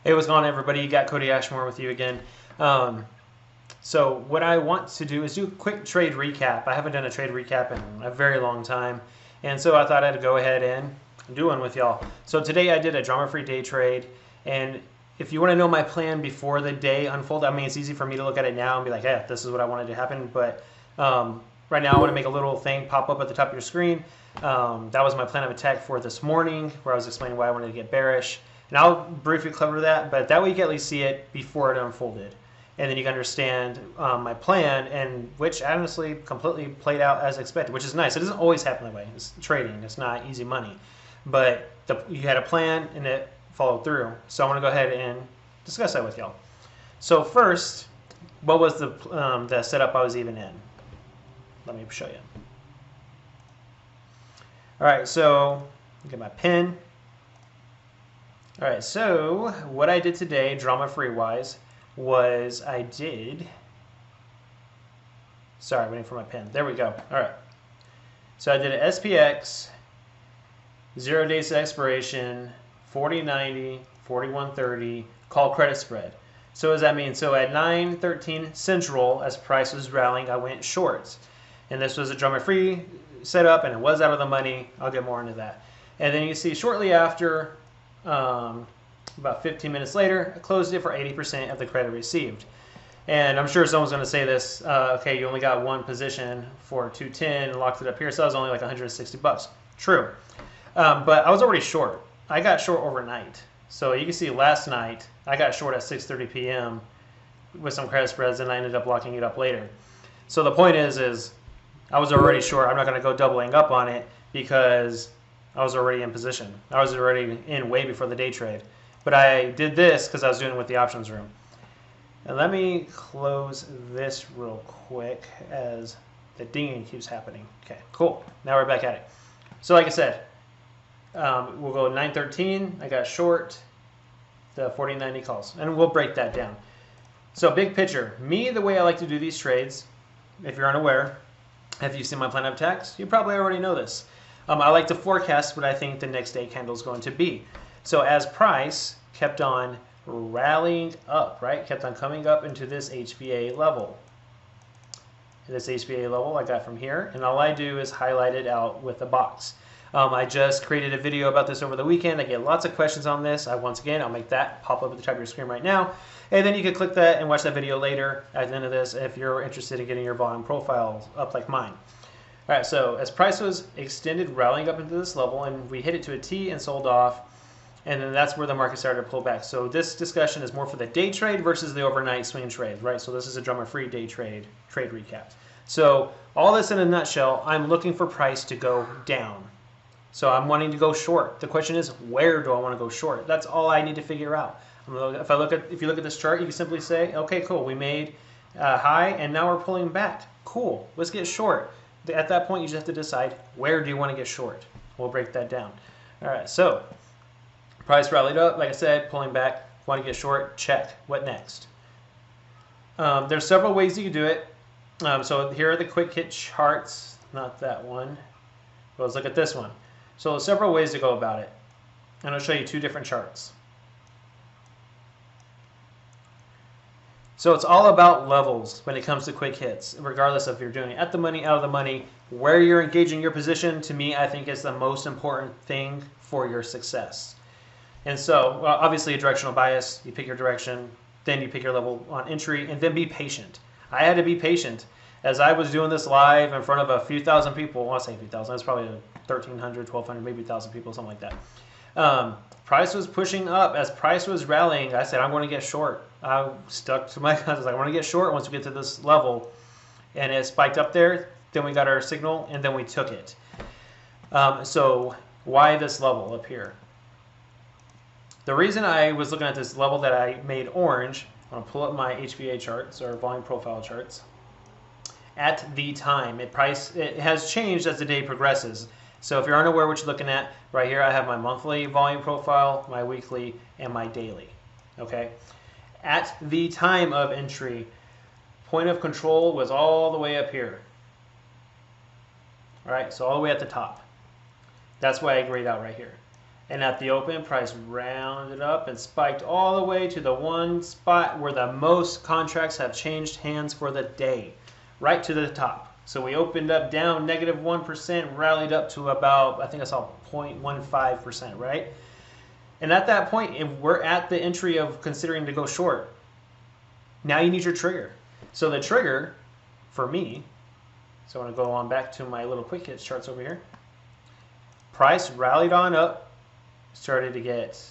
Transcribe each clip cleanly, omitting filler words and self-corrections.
Hey, what's going on, everybody? You got Cody Ashmore with you again. So what I want to do is do a quick trade recap. I haven't done a trade recap in a very long time, and so I thought I'd go ahead and do one with y'all. So today I did a drama-free day trade, and if you want to know my plan before the day unfolded, I mean, it's easy for me to look at it now and be like, hey, this is what I wanted to happen, but right now I want to make a little thing pop up at the top of your screen. That was my plan of attack for this morning, where I was explaining why I wanted to get bearish. And I'll briefly cover that, but that way you can at least see it before it unfolded. And then you can understand my plan, and which honestly completely played out as expected, which is nice. It doesn't always happen that way. It's trading. It's not easy money. But you had a plan, and it followed through. So I want to go ahead and discuss that with y'all. So first, what was the setup I was even in? Let me show you. All right, so get my pen. All right, so what I did today, drama-free wise, was I did, sorry, waiting for my pen. There we go. All right. So I did an SPX, 0 days to expiration, 40.90, 41.30, call credit spread. So what does that mean? So at 9:13 Central, as price was rallying, I went short. And this was a drama-free setup, and it was out of the money. I'll get more into that. And then you see shortly after, about 15 minutes later, I closed it for 80% of the credit received. And I'm sure someone's going to say this, okay, you only got one position for 210 and locked it up here, so that was only like 160 bucks. True. But I was already short. I got short overnight. So you can see last night, I got short at 6:30 p.m. with some credit spreads, and I ended up locking it up later. So the point is I was already short. I'm not going to go doubling up on it because I was already in position. I was already in way before the day trade. But I did this because I was doing it with the options room. And let me close this real quick as the dinging keeps happening. Okay, cool. Now we're back at it. So like I said, we'll go 9:13. I got short the 40.90 calls. And we'll break that down. So big picture. Me, the way I like to do these trades, if you're unaware, if you've seen my plan of attacks, you probably already know this. I like to forecast what I think the next day candle is going to be. So as price kept on rallying up, right, kept on coming up into this HBA level. This HBA level I got from here, and all I do is highlight it out with a box. I just created a video about this over the weekend. I get lots of questions on this. Once again, I'll make that pop up at the top of your screen right now. And then you can click that and watch that video later at the end of this if you're interested in getting your volume profile up like mine. All right, so as price was extended, rallying up into this level, and we hit it to a T and sold off, and then that's where the market started to pull back. So this discussion is more for the day trade versus the overnight swing trade, right? So this is a drama-free day trade recap. So all this in a nutshell, I'm looking for price to go down. So I'm wanting to go short. The question is, where do I want to go short? That's all I need to figure out. If you look at this chart, you can simply say, okay, cool, we made a high, and now we're pulling back. Cool, let's get short. At that point, you just have to decide, where do you want to get short? We'll break that down. All right, so price rallied up, like I said, pulling back, want to get short, check. What next? There's several ways you can do it. So here are the quick hit charts, not that one. But let's look at this one. So there's several ways to go about it. And I'll show you two different charts. So it's all about levels when it comes to quick hits, regardless of if you're doing it at the money, out of the money, where you're engaging your position. To me, I think is the most important thing for your success. And so, well, obviously a directional bias, you pick your direction, then you pick your level on entry, and then be patient. I had to be patient. As I was doing this live in front of a few thousand people, well, I say a few thousand, that's probably 1,300, 1,200, maybe 1,000 people, something like that. Price was pushing up. As price was rallying, I said, I'm going to get short. I stuck to my guns. I was like, I want to get short once we get to this level. And it spiked up there. Then we got our signal, and then we took it. So why this level up here? The reason I was looking at this level that I made orange, I'm going to pull up my HBA charts or volume profile charts. At the time, it has changed as the day progresses. So if you're unaware what you're looking at, right here I have my monthly volume profile, my weekly, and my daily. Okay. At the time of entry, point of control was all the way up here. All right, so all the way at the top. That's why I grayed out right here. And at the open, price rounded up and spiked all the way to the one spot where the most contracts have changed hands for the day, right to the top. So we opened up down -1%, rallied up to about, I think I saw 0.15%, right? And at that point, if we're at the entry of considering to go short, now you need your trigger. So the trigger for me, so I want to go on back to my little quick hits charts over here. Price rallied on up, started to get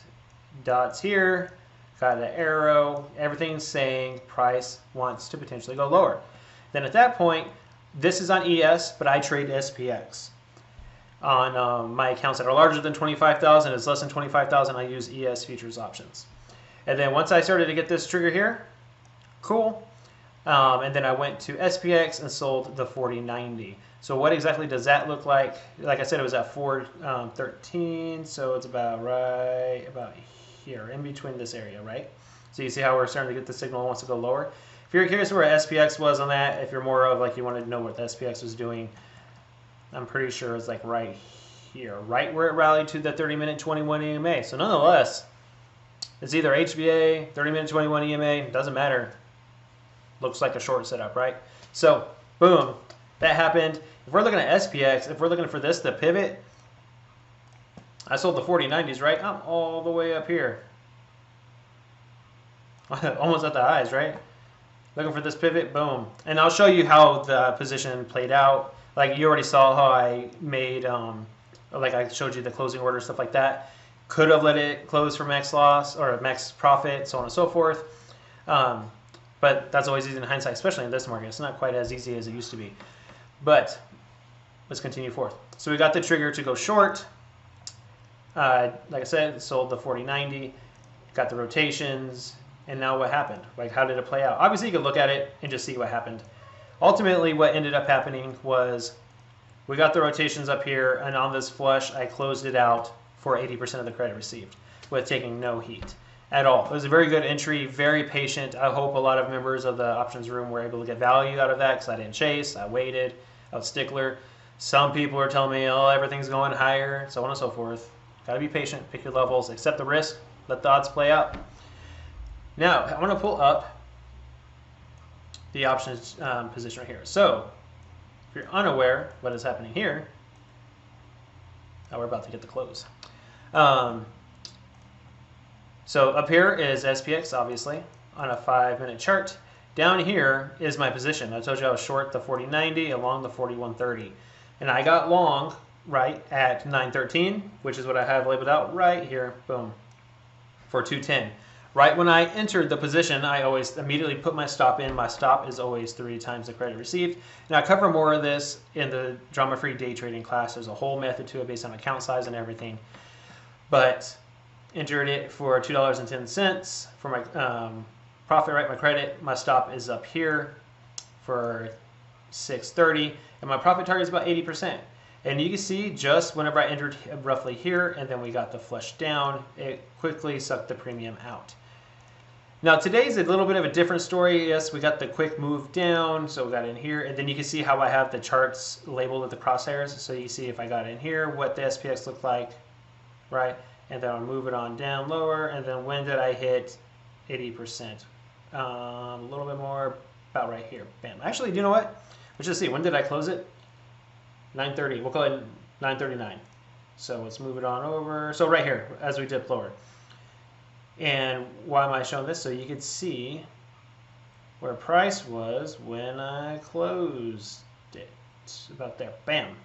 dots here, got an arrow, everything's saying price wants to potentially go lower. Then at that point, this is on ES, but I trade SPX. On my accounts that are larger than 25,000, it's less than 25,000, I use ES futures options. And then once I started to get this trigger here, cool. And then I went to SPX and sold the 4090. So what exactly does that look like? Like I said, it was at 413, so it's about right about here, in between this area, right? So you see how we're starting to get the signal wants to go lower. If you're curious where SPX was on that, if you're more of like you wanted to know what the SPX was doing, I'm pretty sure it's like right here, right where it rallied to the 30-minute 21 EMA. So nonetheless, it's either HBA, 30-minute 21 EMA, doesn't matter. Looks like a short setup, right? So boom, that happened. If we're looking at SPX, if we're looking for this, the pivot, I sold the 4090s, right? I'm all the way up here. Almost at the highs, right? Looking for this pivot, boom. And I'll show you how the position played out. Like you already saw how I made, like I showed you the closing order, stuff like that. Could have let it close for max loss or max profit, so on and so forth. But that's always easy in hindsight, especially in this market. It's not quite as easy as it used to be. But let's continue forth. So we got the trigger to go short. Like I said, sold the 4090, got the rotations, and now what happened? Like, how did it play out? Obviously, you could look at it and just see what happened. Ultimately, what ended up happening was we got the rotations up here, and on this flush, I closed it out for 80% of the credit received with taking no heat at all. It was a very good entry, very patient. I hope a lot of members of the options room were able to get value out of that because I didn't chase, I waited, I was stickler. Some people are telling me, oh, everything's going higher, so on and so forth. Got to be patient, pick your levels, accept the risk, let the odds play out. Now, I want to pull up the options position right here. So, if you're unaware what is happening here, now we're about to get the close. So up here is SPX, obviously, on a 5-minute chart. Down here is my position. I told you I was short the 4090 along the 4130. And I got long, right, at 913, which is what I have labeled out right here, boom, for 210. Right when I entered the position, I always immediately put my stop in. My stop is always 3 times the credit received. And I cover more of this in the drama-free day trading class. There's a whole method to it based on account size and everything. But entered it for $2.10 for my profit, right? My credit, my stop is up here for 630, and my profit target is about 80%. And you can see just whenever I entered roughly here, and then we got the flush down, it quickly sucked the premium out. Now today's a little bit of a different story. Yes, we got the quick move down, so we got in here, and then you can see how I have the charts labeled with the crosshairs. So you see if I got in here, what the SPX looked like, right? And then I'll move it on down lower, and then when did I hit 80%? A little bit more, about right here. Bam. Actually, you know what? Let's just see. When did I close it? 9:30. We'll call it 9:39. So let's move it on over. So right here, as we dip lower. And why am I showing this? So you can see where price was when I closed it. About there. Bam.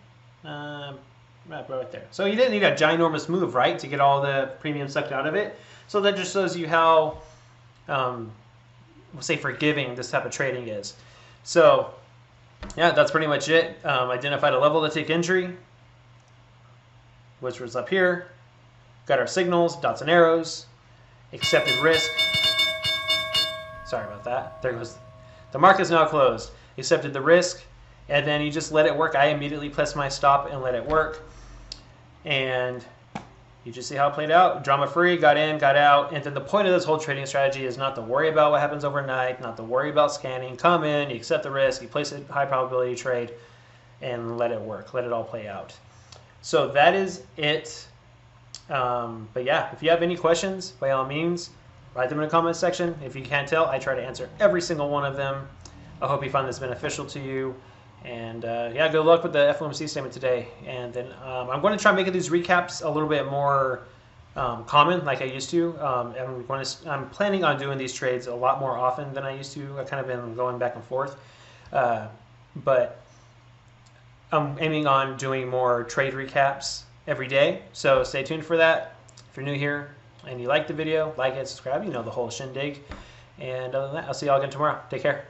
Right there. So you didn't need a ginormous move, right, to get all the premium sucked out of it. So that just shows you how, we'll say, forgiving this type of trading is. So, yeah, that's pretty much it. Identified a level to take entry, which was up here. Got our signals, dots and arrows. Accepted risk. Sorry about that. There goes. The market is now closed. Accepted the risk, and then you just let it work. I immediately pressed my stop and let it work. And you just see how it played out. Drama free, got in, got out. And then the point of this whole trading strategy is not to worry about what happens overnight, not to worry about scanning. Come in, you accept the risk, you place a high probability trade, and let it work. Let it all play out. So that is it But yeah, if you have any questions, by all means, write them in the comment section. If you can't tell, I try to answer every single one of them. I hope you find this beneficial to you. And yeah, good luck with the FOMC statement today. And then I'm going to try making these recaps a little bit more common, like I used to. I'm planning on doing these trades a lot more often than I used to. I've kind of been going back and forth. But I'm aiming on doing more trade recaps every day. So stay tuned for that. If you're new here and you like the video, like it, subscribe, you know the whole shindig. And other than that, I'll see y'all again tomorrow. Take care.